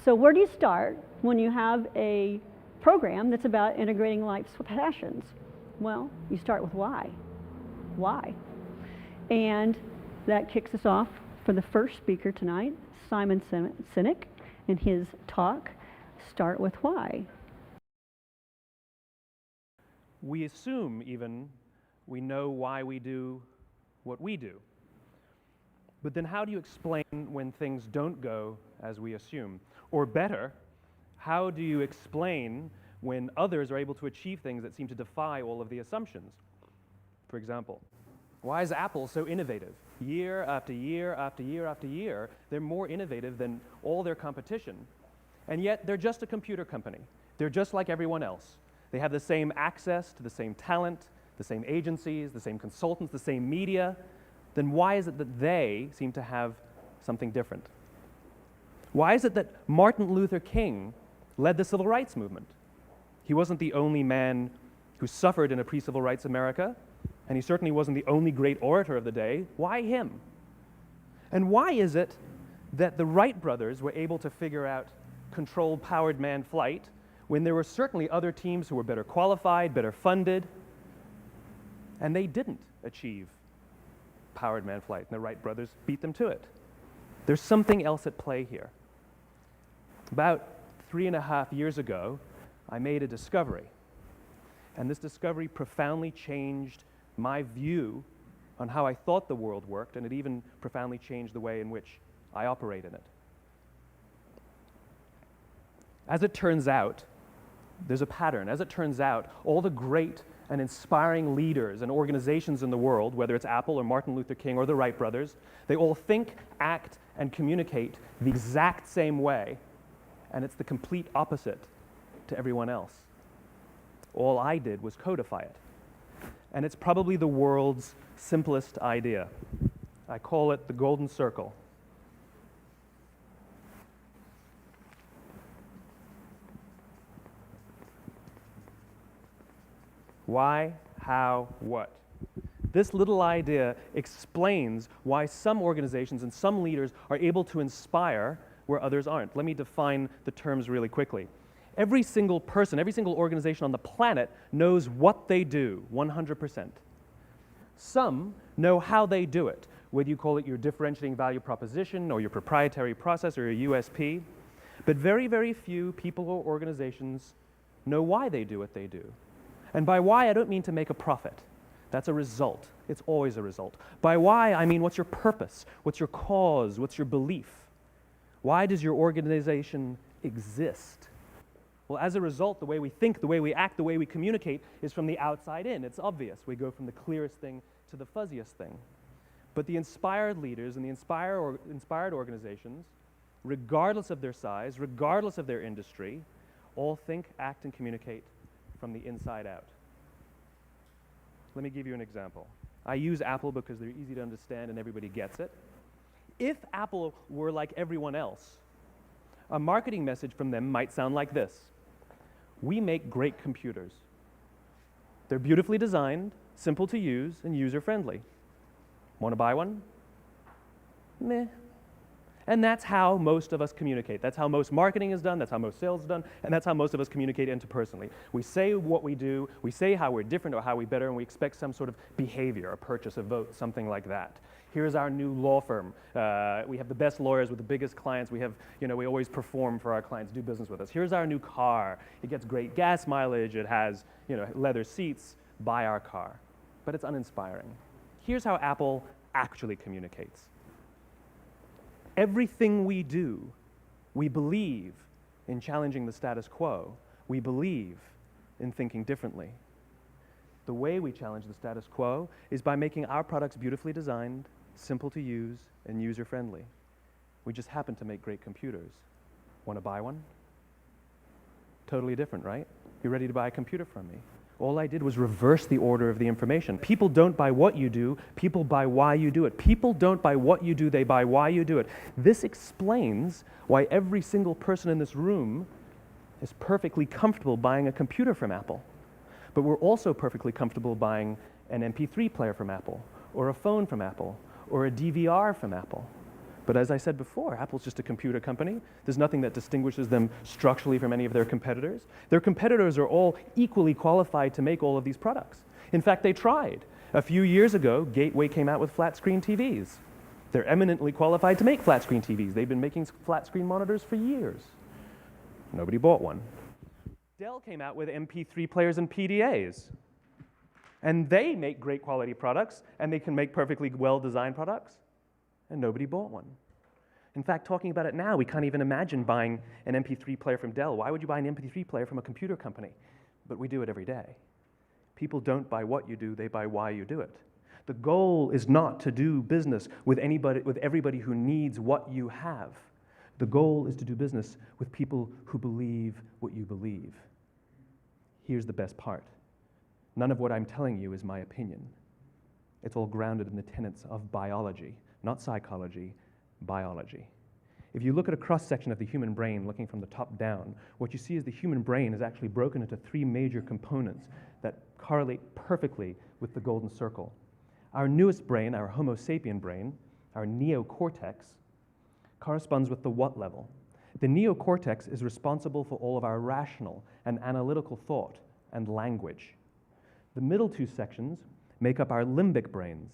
So where do you start when you have a program that's about integrating life's passions? Well, you start with why. Why? And that kicks us off for the first speaker tonight, Simon Sinek, in his talk, Start with Why. We assume even we know why we do what we do. But then how do you explain when things don't go as we assume? Or better, how do you explain when others are able to achieve things that seem to defy all of the assumptions? For example, why is Apple so innovative? Year after year after year after year, they're more innovative than all their competition. And yet they're just a computer company. They're just like everyone else. They have the same access to the same talent, the same agencies, the same consultants, the same media. Then why is it that they seem to have something different? Why is it that Martin Luther King led the civil rights movement? He wasn't the only man who suffered in a pre-civil rights America, and he certainly wasn't the only great orator of the day. Why him? And why is it that the Wright brothers were able to figure out controlled powered manned flight when there were certainly other teams who were better qualified, better funded, and they didn't achieve powered manned flight, and the Wright brothers beat them to it? There's something else at play here. About 3.5 years ago, I made a discovery, and this discovery profoundly changed my view on how I thought the world worked, and it even profoundly changed the way in which I operate in it. As it turns out, there's a pattern. As it turns out, all the great and inspiring leaders and organizations in the world, whether it's Apple or Martin Luther King or the Wright brothers, they all think, act, and communicate the exact same way, and it's the complete opposite to everyone else. All I did was codify it. And it's probably the world's simplest idea. I call it the golden circle. Why, how, what? This little idea explains why some organizations and some leaders are able to inspire where others aren't. Let me define the terms really quickly. Every single person, every single organization on the planet knows what they do, 100%. Some know how they do it, whether you call it your differentiating value proposition or your proprietary process or your USP. But very, very few people or organizations know why they do what they do. And by why, I don't mean to make a profit. That's a result. It's always a result. By why, I mean what's your purpose? What's your cause? What's your belief? Why does your organization exist? Well, as a result, the way we think, the way we act, the way we communicate is from the outside in. It's obvious. We go from the clearest thing to the fuzziest thing. But the inspired leaders and the inspired organizations, regardless of their size, regardless of their industry, all think, act, and communicate from the inside out. Let me give you an example. I use Apple because they're easy to understand and everybody gets it. If Apple were like everyone else, a marketing message from them might sound like this. We make great computers. They're beautifully designed, simple to use, and user-friendly. Want to buy one? Meh. And that's how most of us communicate. That's how most marketing is done, that's how most sales is done, and that's how most of us communicate interpersonally. We say what we do, we say how we're different or how we're better, and we expect some sort of behavior, a purchase, a vote, something like that. Here's our new law firm. We have the best lawyers with the biggest clients. We have, we always perform for our clients, do business with us. Here's our new car. It gets great gas mileage. It has, leather seats. Buy our car. But it's uninspiring. Here's how Apple actually communicates. Everything we do, we believe in challenging the status quo. We believe in thinking differently. The way we challenge the status quo is by making our products beautifully designed, simple to use, and user-friendly. We just happen to make great computers. Want to buy one? Totally different, right? You ready to buy a computer from me? All I did was reverse the order of the information. People don't buy what you do, people buy why you do it. People don't buy what you do, they buy why you do it. This explains why every single person in this room is perfectly comfortable buying a computer from Apple. But we're also perfectly comfortable buying an MP3 player from Apple, or a phone from Apple, or a DVR from Apple. But as I said before, Apple's just a computer company. There's nothing that distinguishes them structurally from any of their competitors. Their competitors are all equally qualified to make all of these products. In fact, they tried. A few years ago, Gateway came out with flat screen TVs. They're eminently qualified to make flat screen TVs. They've been making flat screen monitors for years. Nobody bought one. Dell came out with MP3 players and PDAs. And they make great quality products, and they can make perfectly well-designed products, and nobody bought one. In fact, talking about it now, we can't even imagine buying an MP3 player from Dell. Why would you buy an MP3 player from a computer company? But we do it every day. People don't buy what you do, they buy why you do it. The goal is not to do business with everybody who needs what you have. The goal is to do business with people who believe what you believe. Here's the best part. None of what I'm telling you is my opinion. It's all grounded in the tenets of biology, not psychology, biology. If you look at a cross-section of the human brain, looking from the top down, what you see is the human brain is actually broken into three major components that correlate perfectly with the golden circle. Our newest brain, our Homo sapien brain, our neocortex, corresponds with the what level. The neocortex is responsible for all of our rational and analytical thought and language. The middle two sections make up our limbic brains,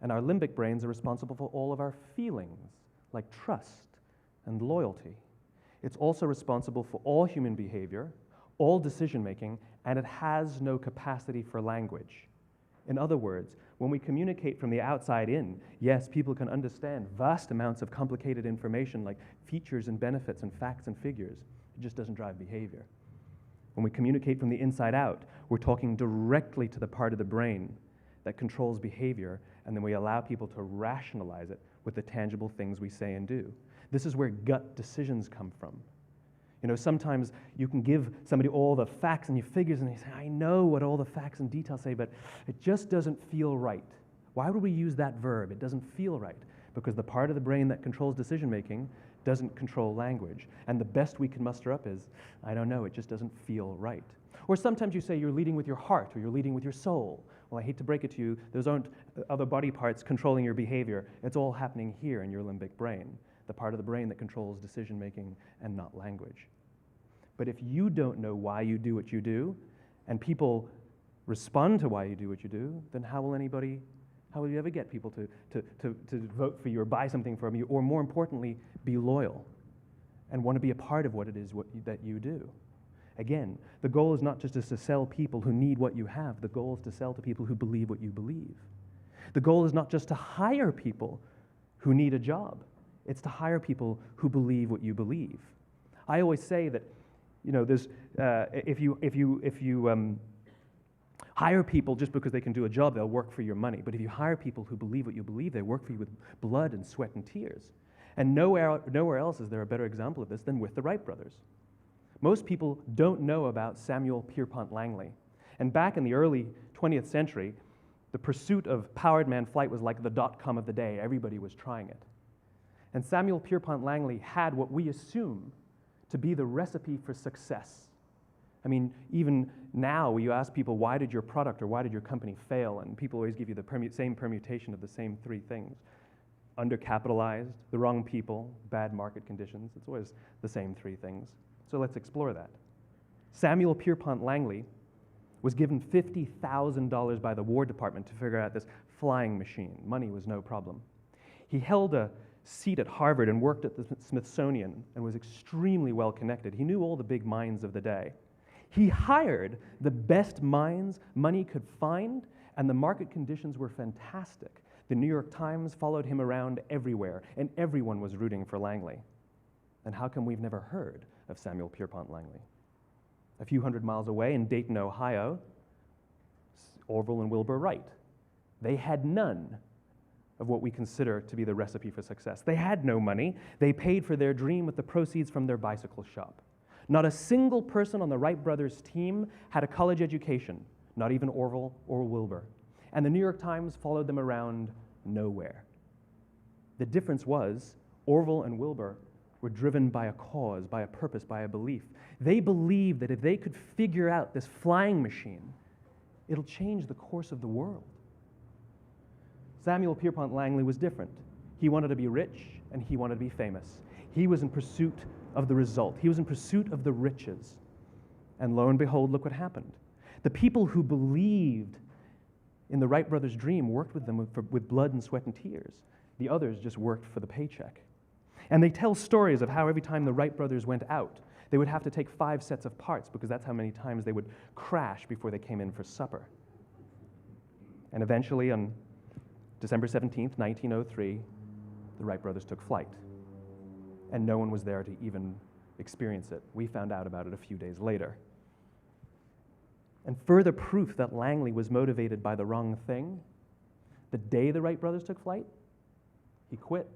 and our limbic brains are responsible for all of our feelings, like trust and loyalty. It's also responsible for all human behavior, all decision-making, and it has no capacity for language. In other words, when we communicate from the outside in, yes, people can understand vast amounts of complicated information like features and benefits and facts and figures. It just doesn't drive behavior. When we communicate from the inside out, we're talking directly to the part of the brain that controls behavior, and then we allow people to rationalize it with the tangible things we say and do. This is where gut decisions come from. You know, sometimes you can give somebody all the facts and your figures, and they say, I know what all the facts and details say, but it just doesn't feel right. Why would we use that verb? It doesn't feel right. Because the part of the brain that controls decision-making doesn't control language. And the best we can muster up is, I don't know, it just doesn't feel right. Or sometimes you say you're leading with your heart, or you're leading with your soul. Well, I hate to break it to you, those aren't other body parts controlling your behavior. It's all happening here in your limbic brain, the part of the brain that controls decision-making and not language. But if you don't know why you do what you do, and people respond to why you do what you do, then how will you ever get people to vote for you or buy something from you, or more importantly, be loyal and want to be a part of what it is that you do? Again, the goal is not just to sell people who need what you have. The goal is to sell to people who believe what you believe. The goal is not just to hire people who need a job. It's to hire people who believe what you believe. I always say that, you know, there's if you hire people just because they can do a job, they'll work for your money. But if you hire people who believe what you believe, they work for you with blood and sweat and tears. And nowhere else is there a better example of this than with the Wright brothers. Most people don't know about Samuel Pierpont Langley. And back in the early 20th century, the pursuit of powered man flight was like the dot-com of the day. Everybody was trying it. And Samuel Pierpont Langley had what we assume to be the recipe for success. I mean, even now, you ask people, why did your product or why did your company fail? And people always give you the same permutation of the same three things. Undercapitalized, the wrong people, bad market conditions. It's always the same three things. So let's explore that. Samuel Pierpont Langley was given $50,000 by the War Department to figure out this flying machine. Money was no problem. He held a seat at Harvard and worked at the Smithsonian and was extremely well connected. He knew all the big minds of the day. He hired the best minds money could find, and the market conditions were fantastic. The New York Times followed him around everywhere, and everyone was rooting for Langley. And how come we've never heard of Samuel Pierpont Langley? A few hundred miles away in Dayton, Ohio, Orville and Wilbur Wright. They had none of what we consider to be the recipe for success. They had no money. They paid for their dream with the proceeds from their bicycle shop. Not a single person on the Wright brothers' team had a college education, not even Orville or Wilbur. And the New York Times followed them around nowhere. The difference was Orville and Wilbur were driven by a cause, by a purpose, by a belief. They believed that if they could figure out this flying machine, it'll change the course of the world. Samuel Pierpont Langley was different. He wanted to be rich, and he wanted to be famous. He was in pursuit of the result. He was in pursuit of the riches. And lo and behold, look what happened. The people who believed in the Wright brothers' dream worked with them with blood and sweat and tears. The others just worked for the paycheck. And they tell stories of how every time the Wright brothers went out, they would have to take 5 sets of parts because that's how many times they would crash before they came in for supper. And eventually, on December 17th, 1903, the Wright brothers took flight. And no one was there to even experience it. We found out about it a few days later. And further proof that Langley was motivated by the wrong thing, the day the Wright brothers took flight, he quit.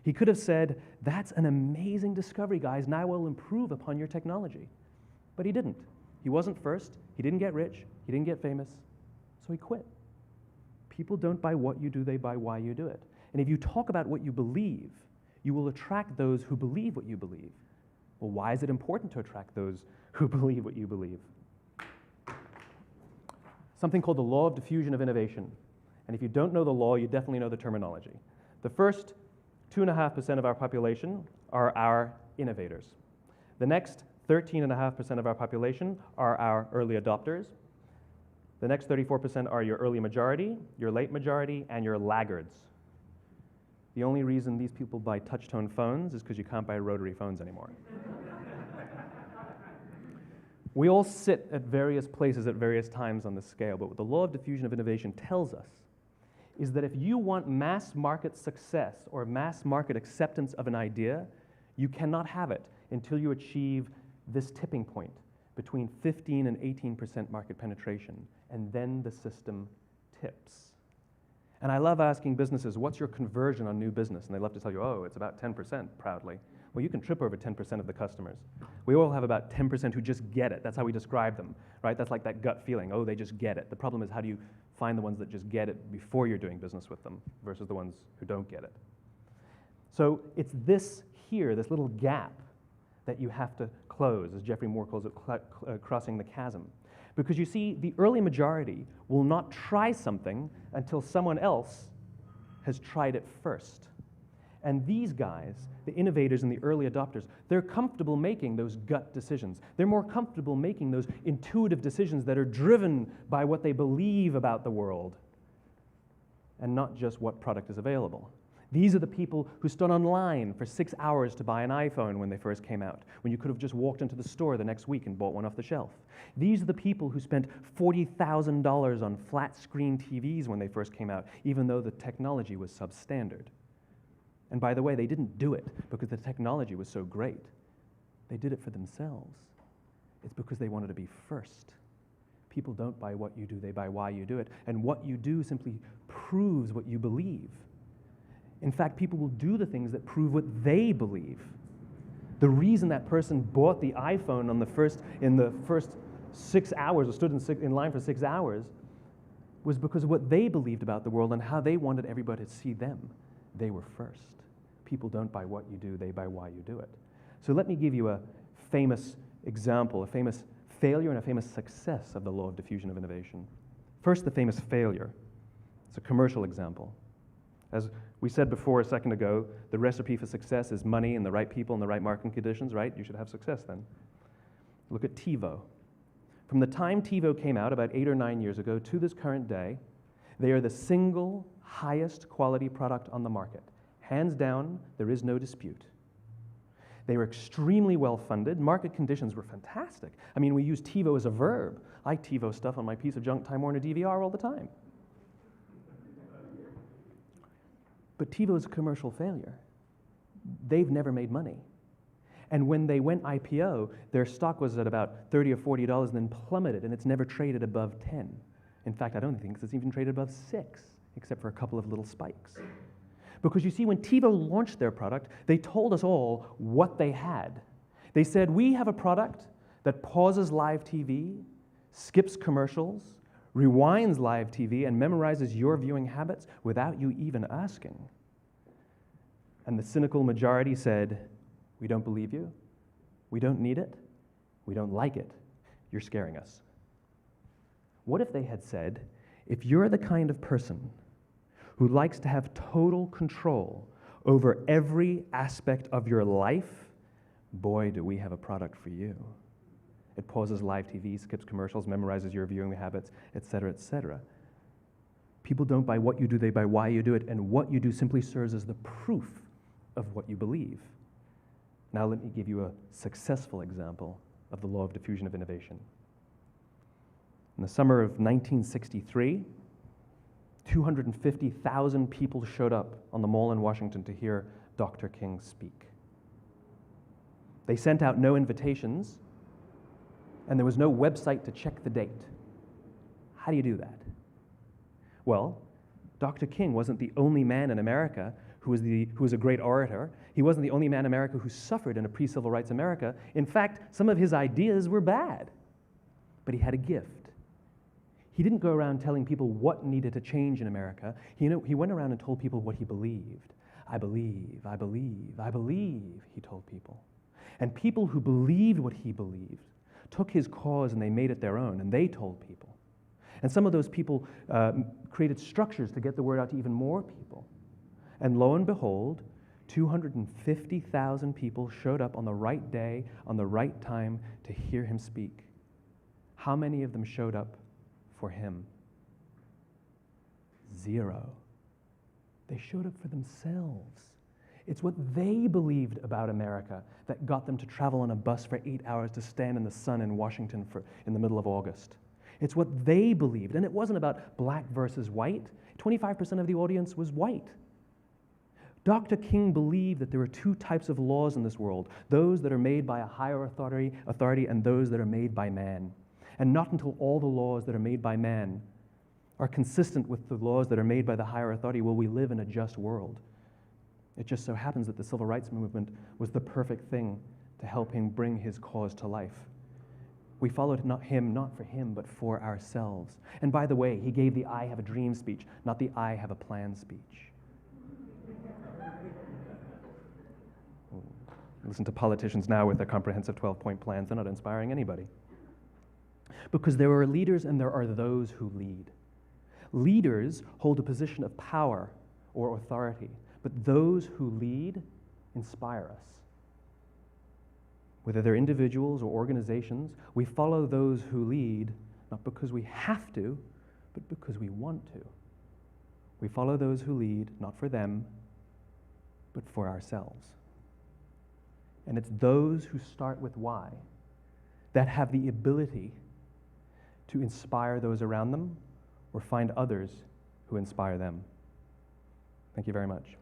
He could have said, "That's an amazing discovery, guys. Now we'll improve upon your technology." But he didn't. He wasn't first. He didn't get rich. He didn't get famous. So he quit. People don't buy what you do, they buy why you do it. And if you talk about what you believe, you will attract those who believe what you believe. Well, why is it important to attract those who believe what you believe? Something called the law of diffusion of innovation. And if you don't know the law, you definitely know the terminology. The first 2.5% of our population are our innovators. The next 13.5% of our population are our early adopters. The next 34% are your early majority, your late majority, and your laggards. The only reason these people buy touch-tone phones is because you can't buy rotary phones anymore. We all sit at various places at various times on the scale, but what the law of diffusion of innovation tells us is that if you want mass market success or mass market acceptance of an idea, you cannot have it until you achieve this tipping point between 15 and 18% market penetration, and then the system tips. And I love asking businesses, what's your conversion on new business? And they love to tell you, oh, it's about 10%, proudly. Well, you can trip over 10% of the customers. We all have about 10% who just get it. That's how we describe them, right? That's like that gut feeling, oh, they just get it. The problem is, how do you find the ones that just get it before you're doing business with them versus the ones who don't get it? So it's this here, this little gap, that you have to close, as Geoffrey Moore calls it, crossing the chasm. Because you see, the early majority will not try something until someone else has tried it first. And these guys, the innovators and the early adopters, they're comfortable making those gut decisions. They're more comfortable making those intuitive decisions that are driven by what they believe about the world and not just what product is available. These are the people who stood online for 6 hours to buy an iPhone when they first came out, when you could have just walked into the store the next week and bought one off the shelf. These are the people who spent $40,000 on flat-screen TVs when they first came out, even though the technology was substandard. And by the way, they didn't do it because the technology was so great. They did it for themselves. It's because they wanted to be first. People don't buy what you do, they buy why you do it. And what you do simply proves what you believe. In fact, people will do the things that prove what they believe. The reason that person bought the iPhone in the first 6 hours, or stood in line for 6 hours, was because of what they believed about the world and how they wanted everybody to see them. They were first. People don't buy what you do, they buy why you do it. So let me give you a famous example, a famous failure and a famous success of the law of diffusion of innovation. First, the famous failure. It's a commercial example. As we said before a second ago, the recipe for success is money and the right people and the right marketing conditions, right? You should have success then. Look at TiVo. From the time TiVo came out about 8 or 9 years ago to this current day, they are the single highest quality product on the market. Hands down, there is no dispute. They were extremely well funded. Market conditions were fantastic. I mean, we use TiVo as a verb. I TiVo stuff on my piece of junk Time Warner DVR all the time. But TiVo is a commercial failure. They've never made money. And when they went IPO, their stock was at about $30 or $40 and then plummeted, and it's never traded above 10. In fact, I don't think it's even traded above 6, except for a couple of little spikes. Because you see, when TiVo launched their product, they told us all what they had. They said, we have a product that pauses live TV, skips commercials, rewinds live TV, and memorizes your viewing habits without you even asking. And the cynical majority said, we don't believe you, we don't need it, we don't like it, you're scaring us. What if they had said, if you're the kind of person who likes to have total control over every aspect of your life, boy, do we have a product for you. It pauses live TV, skips commercials, memorizes your viewing habits, etc., etc. People don't buy what you do, they buy why you do it, and what you do simply serves as the proof of what you believe. Now let me give you a successful example of the law of diffusion of innovation. In the summer of 1963, 250,000 people showed up on the Mall in Washington to hear Dr. King speak. They sent out no invitations, and there was no website to check the date. How do you do that? Well, Dr. King wasn't the only man in America who was a great orator. He wasn't the only man in America who suffered in a pre-civil rights America. In fact, some of his ideas were bad, but he had a gift. He didn't go around telling people what needed to change in America. He went around and told people what he believed. I believe, I believe, I believe, he told people. And people who believed what he believed took his cause and they made it their own, and they told people. And some of those people created structures to get the word out to even more people. And lo and behold, 250,000 people showed up on the right day, on the right time to hear him speak. How many of them showed up for him? 0. They showed up for themselves. It's what they believed about America that got them to travel on a bus for 8 hours to stand in the sun in Washington in the middle of August. It's what they believed, and it wasn't about black versus white. 25% of the audience was white. Dr. King believed that there are 2 types of laws in this world, those that are made by a higher authority and those that are made by man. And not until all the laws that are made by man are consistent with the laws that are made by the higher authority will we live in a just world. It just so happens that the civil rights movement was the perfect thing to help him bring his cause to life. We followed not for him, but for ourselves. And by the way, he gave the I have a dream speech, not the I have a plan speech. Listen to politicians now with their comprehensive 12-point plans. They're not inspiring anybody. Because there are leaders and there are those who lead. Leaders hold a position of power or authority, but those who lead inspire us. Whether they're individuals or organizations, we follow those who lead not because we have to, but because we want to. We follow those who lead not for them, but for ourselves. And it's those who start with why that have the ability to inspire those around them or find others who inspire them. Thank you very much.